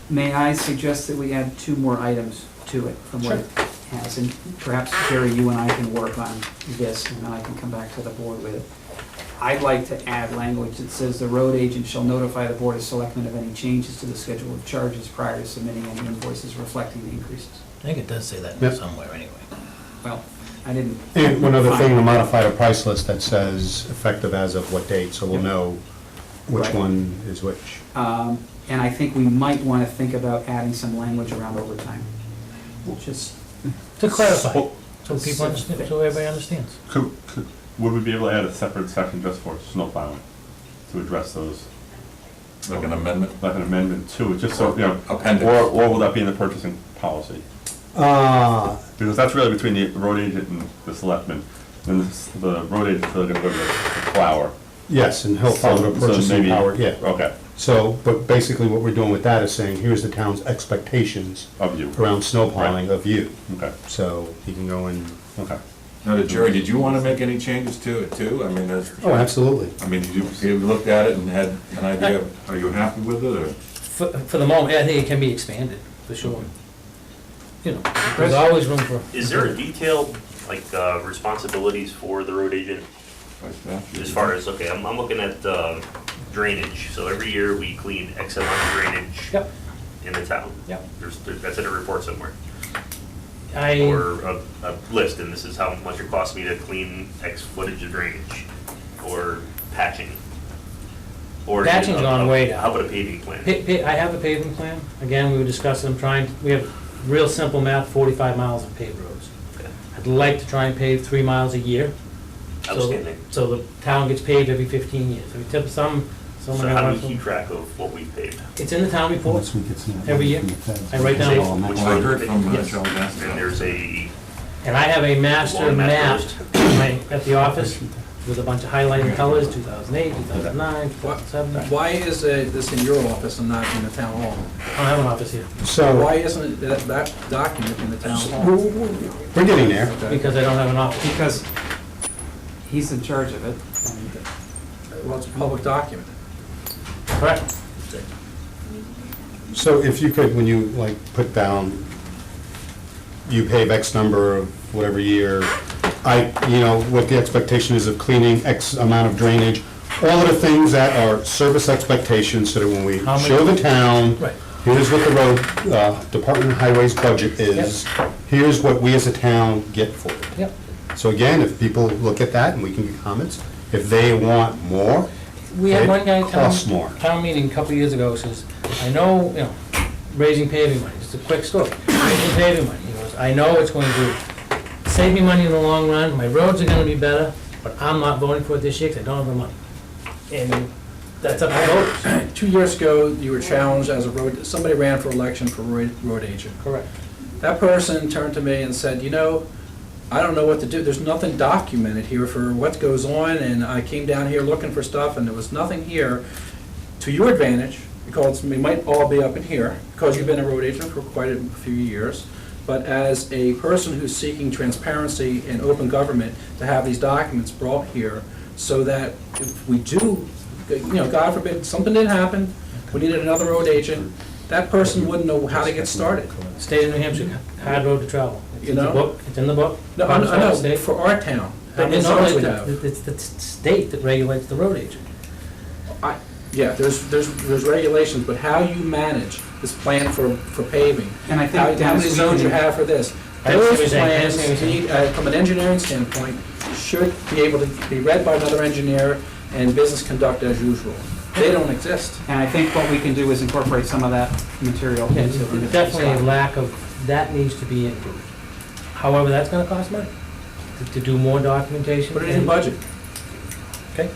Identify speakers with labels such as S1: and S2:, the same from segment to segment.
S1: May I suggest that we add 2 more items to it from what it has? And perhaps, Jerry, you and I can work on this, and then I can come back to the board with it. I'd like to add language that says the road agent shall notify the Board of Selectmen of any changes to the schedule of charges prior to submitting any invoices reflecting the increases.
S2: I think it does say that
S3: Yep.
S2: somewhere anyway.
S1: Well, I didn't.
S3: And one other thing, to modify the price list that says effective as of what date, so we'll know which
S1: Right.
S3: one is which.
S1: And I think we might want to think about adding some language around overtime. Just,
S2: To clarify,
S4: Well,
S2: so people understand, so everybody understands.
S4: Would we be able to add a separate section just for snow plowing to address those?
S5: Like an amendment?
S4: Like an amendment to it, just so, you know,
S5: Appendix.
S4: or will that be in the purchasing policy? Because that's really between the road agent and the selectmen. And the road agent's really gonna go to the plower.
S3: Yes, and he'll follow the
S4: So
S3: purchasing
S4: maybe-
S3: power, yeah.
S4: Okay,
S3: So, but basically what we're doing with that is saying, here's the town's expectations
S4: of you.
S3: around snow plowing
S4: Right.
S3: of you.
S4: Okay,
S3: So he can go in.
S4: okay.
S5: Now, Jerry, did you want to make any changes to it too? I mean,
S3: Oh, absolutely.
S5: did you looked at it and had an idea, are you happy with it, or?
S2: For the moment, I think it can be expanded, for sure. You know, there's always room for.
S6: Is there a detailed, like, responsibilities for the road agent? As far as, okay, I'm looking at drainage, so every year we clean X amount of drainage
S2: Yep,
S6: in the town.
S2: yep.
S6: That's in a report somewhere,
S2: I,
S6: or a list, and this is how much it costs me to clean X footage of drainage, or patching. Or
S2: Patching's gone way down.
S6: How about a paving plan?
S2: I have a paving plan, again, we were discussing, we have real simple math, 45 miles of paved roads.
S6: Okay.
S2: I'd like to try and pave 3 miles a year. So-
S6: Outstanding.
S2: So the town gets paved every 15 years. We tip some
S6: So
S2: of
S6: how do we
S2: them.
S6: keep track of what we've paved?
S2: It's in the town report, every year. I write down,
S6: Which
S5: Well, I heard from
S2: Yes.
S5: Charles Astor.
S6: And there's a,
S2: and I have a master
S6: Long
S2: map
S6: map
S2: at the office with a bunch of highlighting colors, 2008, 2009, 2007.
S7: Why is this in your office and not in the town hall?
S2: I don't have an office here,
S3: So,
S7: Why isn't that document in the town hall?
S3: we're getting there.
S7: Okay.
S2: because I don't have an office.
S1: because he's in charge of it.
S7: Well, it's a public document.
S2: Correct.
S3: So if you could, when you like put down, you pave X number of whatever year, what the expectation is of cleaning X amount of drainage, all of the things that are service expectations, so that when we
S2: How many-
S3: show the town,
S2: Right.
S3: here's what the road, Department of Highways budget is, here's what we as a town get for it.
S2: Yep.
S3: So again, if people look at that, and we can get comments, if they want more,
S2: We had one guy
S3: costs more.
S2: town meeting a couple of years ago, says, I know, raising paving money, it's a quick story, raising paving money, he goes, I know it's going to save me money in the long run, my roads are gonna be better, but I'm not voting for it this year because I don't have the money. And that's up to voters.
S7: 2 years ago, you were challenged as somebody ran for election for road agent.
S2: Correct.
S7: That person turned to me and said, I don't know what to do. There's nothing documented here for what goes on, and I came down here looking for stuff, and there was nothing here to your advantage, because we might all be up in here, because you've been a road agent for quite a few years. But as a person who's seeking transparency and open government, to have these documents brought here, so that if we do, God forbid, something did happen, we needed another road agent, that person wouldn't know how to get started.
S2: State of New Hampshire, hard road to travel. It's in the
S7: You know?
S2: book, it's in the book.
S7: No, I know,
S2: State.
S7: for our town, how
S2: But
S7: many
S2: it's
S7: zones
S2: not
S7: we
S2: like
S7: have.
S2: it's the state that regulates the road agent.
S7: Yeah, there's regulations, but how you manage this plan for paving,
S1: And I think,
S7: how many
S1: Dennis, we
S7: zones you
S1: can-
S7: have for this.
S2: I understand what
S7: Those
S2: you're saying. I
S7: plans,
S2: understand what you're saying.
S7: from an engineering standpoint, should be able to be read by another engineer and business conduct as usual. They don't exist.
S1: And I think what we can do is incorporate some of that material
S2: Yeah,
S1: into the.
S2: definitely a lack of, that needs to be improved. However, that's gonna cost money, to do more documentation.
S7: Put it in budget.
S2: Okay,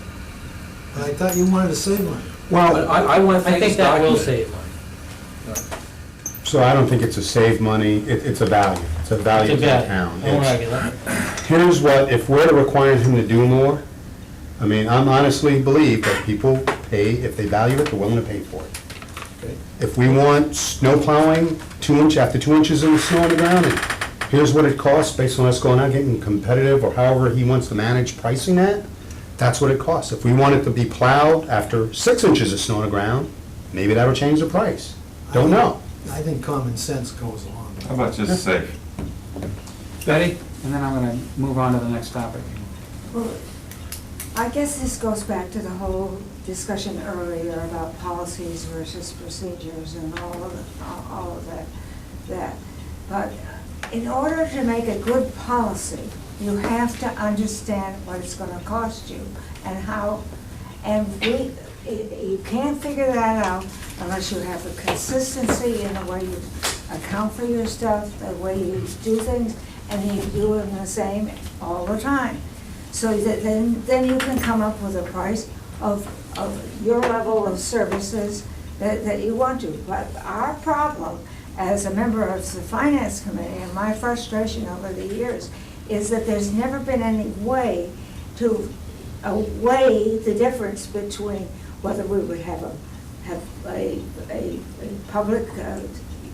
S8: I thought you wanted to save money.
S7: But I want
S2: I
S7: things
S2: think that will
S7: documented.
S2: save money.
S3: So I don't think it's a save money, it's a value. It's a value to
S2: It's a
S3: the
S2: value.
S3: town.
S2: I won't
S3: It's-
S2: argue that.
S3: Here's what, if we're to require him to do more, I'm honestly believe that people pay, if they value it, they're willing to pay for it. If we want snow plowing, after 2 inches of snow on the ground, and here's what it costs based on us going out getting competitive, or however he wants to manage pricing that, that's what it costs. If we want it to be plowed after 6 inches of snow on the ground, maybe that'll change the price. Don't know.
S8: I think common sense goes along.
S5: How about just safe?
S1: Betty, and then I'm gonna move on to the next topic.
S9: Well, I guess this goes back to the whole discussion earlier about policies versus procedures and all of that. But in order to make a good policy, you have to understand what it's gonna cost you and how, and you can't figure that out unless you have a consistency in the way you account for your stuff, the way you do things, and you do them the same all the time. So that then you can come up with a price of your level of services that you want to. But our problem as a member of the Finance Committee, and my frustration over the years, is that there's never been any way to weigh the difference between whether we would have a public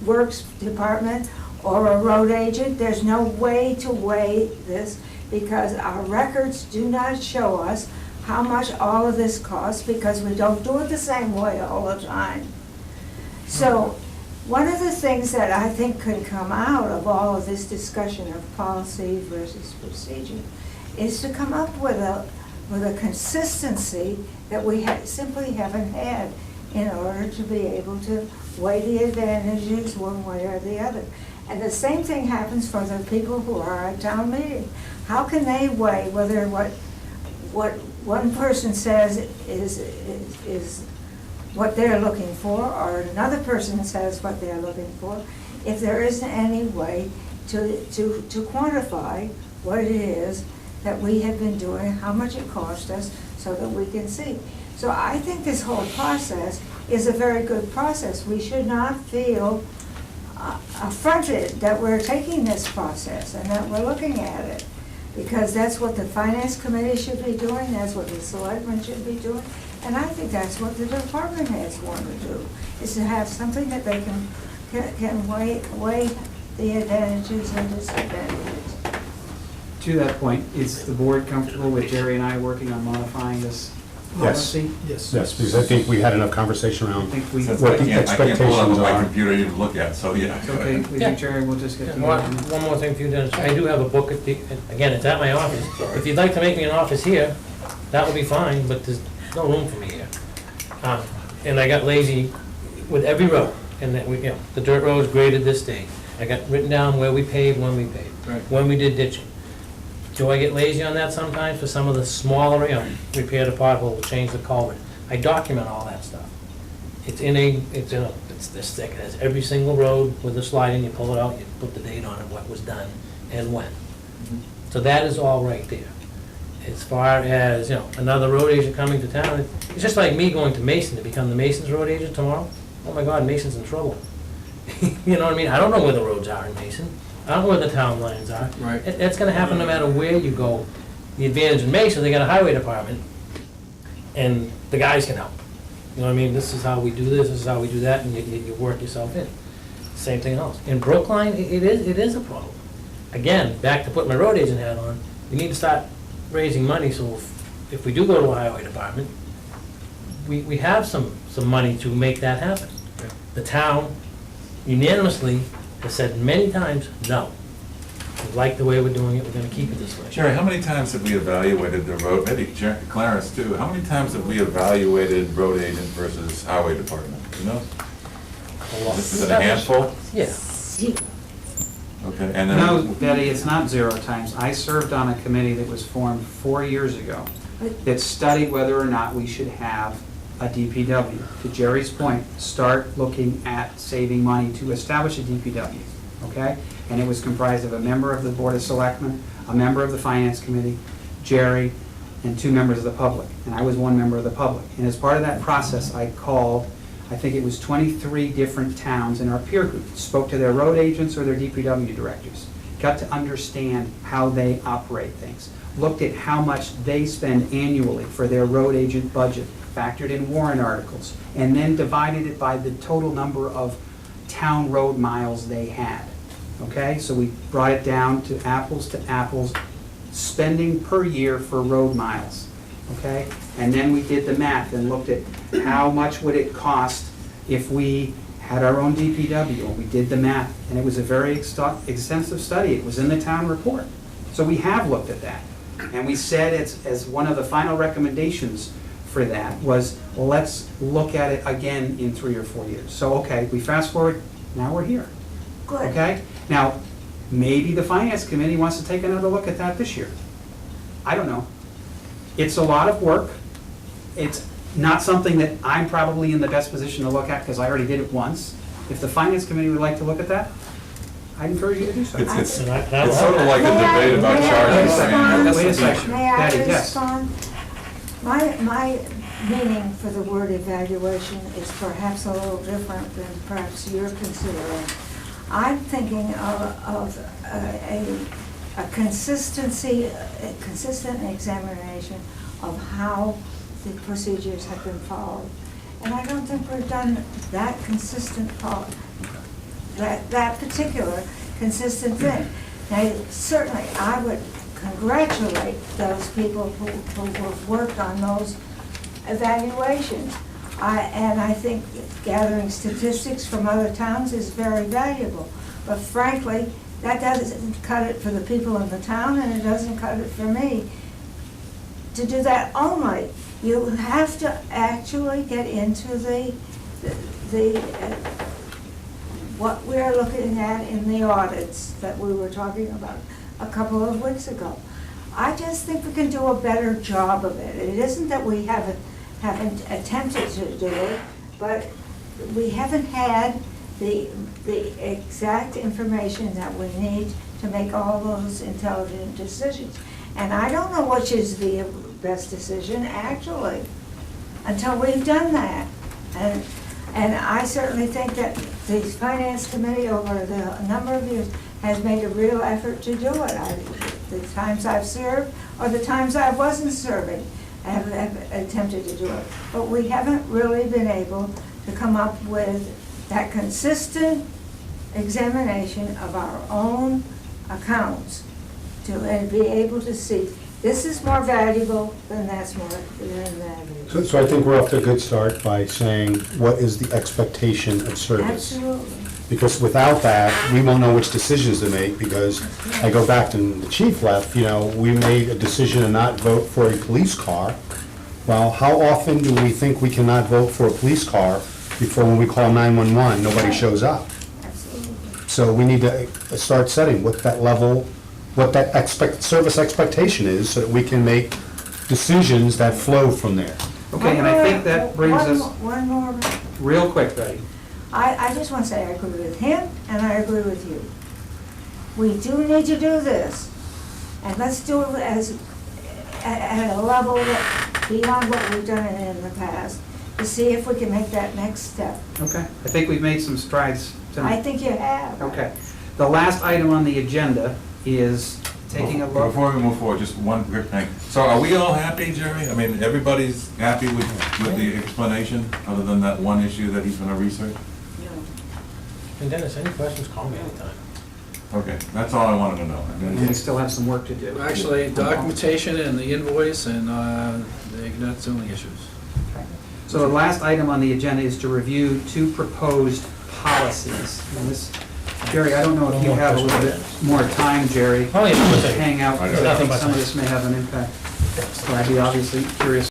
S9: works department or a road agent. There's no way to weigh this because our records do not show us how much all of this costs because we don't do it the same way all the time. So one of the things that I think could come out of all of this discussion of policy versus procedure is to come up with a consistency that we simply haven't had in order to be able to weigh the advantages one way or the other. And the same thing happens for the people who are at town meeting. How can they weigh whether what one person says is what they're looking for, or another person says what they're looking for, if there isn't any way to quantify what it is that we have been doing, how much it cost us, so that we can see. So I think this whole process is a very good process. We should not feel affronted that we're taking this process and that we're looking at it, because that's what the Finance Committee should be doing, that's what the Selectmen should be doing, and I think that's what the department heads want to do, is to have something that they can weigh the advantages and disadvantages.
S1: To that point, is the board comfortable with Jerry and I working on modifying this
S3: Yes.
S1: policy?
S8: Yes.
S3: Yes, because I think we had enough conversation
S1: I
S3: around
S1: think we,
S5: Since
S3: what
S5: I
S3: the
S5: can't pull it
S3: expectations
S5: on my
S3: are.
S5: computer to even look at, so yeah.
S1: it's okay with
S2: Yeah.
S1: you, Jerry, we'll just get
S2: One
S1: together.
S2: one more thing for you, Dennis. I do have a book at the, again, it's at my office. If you'd like to make me an office here, that would be fine, but there's no room for me here. And I got lazy with every road, and that we, the dirt roads graded this day. I got written down where we paved, when we paved,
S7: Right.
S2: when we did ditching. Do I get lazy on that sometimes for some of the smaller, repair the pothole, change the culvert? I document all that stuff. It's this thick, it has every single road with the sliding, you pull it out, you put the date on it, what was done and when. So that is all right there. As far as, another road agent coming to town, it's just like me going to Mason to become the Mason's road agent tomorrow. Oh my God, Mason's in trouble. You know what I mean? I don't know where the roads are in Mason. I don't know where the town lines are.
S7: Right.
S2: That's gonna happen no matter where you go. The advantage in Mason, they got a highway department, and the guys can help. You know what I mean? This is how we do this is how we do that, and you work yourself in. Same thing else. In Brookline, it is a problem. Again, back to put my road agent hat on, we need to start raising money, so if we do go to a highway department, we have some money to make that happen. The town unanimously has said many times, no. We like the way we're doing it, we're gonna keep it this way.
S5: Jerry, how many times have we evaluated the road, maybe Clarence too, how many times have we evaluated road agent versus highway department? You know?
S2: A lot.
S5: Is it a handful?
S2: Yeah.
S5: Okay, and then.
S1: No, Betty, it's not 0 times. I served on a committee that was formed 4 years ago that studied whether or not we should have a DPW. To Jerry's point, start looking at saving money to establish a DPW, okay? And it was comprised of a member of the Board of Selectmen, a member of the Finance Committee, Jerry, and 2 members of the public. And I was 1 member of the public. And as part of that process, I called, I think it was 23 different towns in our peer group, spoke to their road agents or their DPW directors, got to understand how they operate things, looked at how much they spend annually for their road agent budget, factored in warrant articles, and then divided it by the total number of town road miles they had. Okay, so we brought it down to apples, spending per year for road miles. Okay, and then we did the math and looked at how much would it cost if we had our own DPW, and we did the math, and it was a very extensive study. It was in the town report. So we have looked at that. And we said as one of the final recommendations for that was, well, let's look at it again in 3 or 4 years. So, okay, we fast forward, now we're here.
S9: Good.
S1: Okay? Now, maybe the finance committee wants to take another look at that this year. I don't know. It's a lot of work. It's not something that I'm probably in the best position to look at because I already did it once. If the finance committee would like to look at that, I'd encourage you to do so.
S5: It's
S2: And I-
S5: it's sort of like a debate about charging. saying-
S1: Wait a second.
S9: May I
S1: Patty, yes.
S9: respond? My meaning for the word evaluation is perhaps a little different than perhaps you're considering. I'm thinking of a consistency, a consistent examination of how the procedures have been followed. And I don't think we've done that consistent, that particular consistent thing. Now, certainly, I would congratulate those people who have worked on those evaluations. And I think gathering statistics from other towns is very valuable. But frankly, that doesn't cut it for the people in the town, and it doesn't cut it for me. To do that only, you have to actually get into what we're looking at in the audits that we were talking about a couple of weeks ago. I just think we can do a better job of it. It isn't that we haven't attempted to do it, but we haven't had the exact information that we need to make all those intelligent decisions. And I don't know which is the best decision, actually, until we've done that. And I certainly think that the finance committee over the number of years has made a real effort to do it. The times I've served or the times I wasn't serving, I have attempted to do it. But we haven't really been able to come up with that consistent examination of our own accounts to be able to see, this is more valuable than that's more than valuable.
S3: So I think we're off to a good start by saying, what is the expectation of service?
S9: Absolutely.
S3: Because without that, we won't know which decisions to make, because I go back to the chief left, we made a decision to not vote for a police car. Well, how often do we think we cannot vote for a police car before when we call 911, nobody shows up?
S9: Absolutely.
S3: So we need to start setting what that level, what that service expectation is, so that we can make decisions that flow from there.
S1: Okay, and I think that brings us,
S9: One more.
S1: real quick, Betty.
S9: I just want to say I agree with him and I agree with you. We do need to do this, and let's do it at a level that beyond what we've done in the past, to see if we can make that next step.
S1: Okay, I think we've made some strides tonight.
S9: I think you have.
S1: Okay. The last item on the agenda is taking a look.
S5: Before we move forward, just one quick thing. So are we all happy, Jerry? I mean, everybody's happy with the explanation, other than that one issue that he's gonna research?
S2: And Dennis, any questions, call me anytime.
S5: Okay, that's all I wanted to know. I mean,
S1: We still have some work to do.
S7: Actually, documentation and the invoice, and that's the only issues.
S1: So the last item on the agenda is to review 2 proposed policies. And this, Jerry, I don't know if you have a little bit more time, Jerry,
S2: Oh, yeah,
S1: to hang out,
S4: I
S1: because
S4: know.
S1: I think some of this may have an impact. So I'd be obviously curious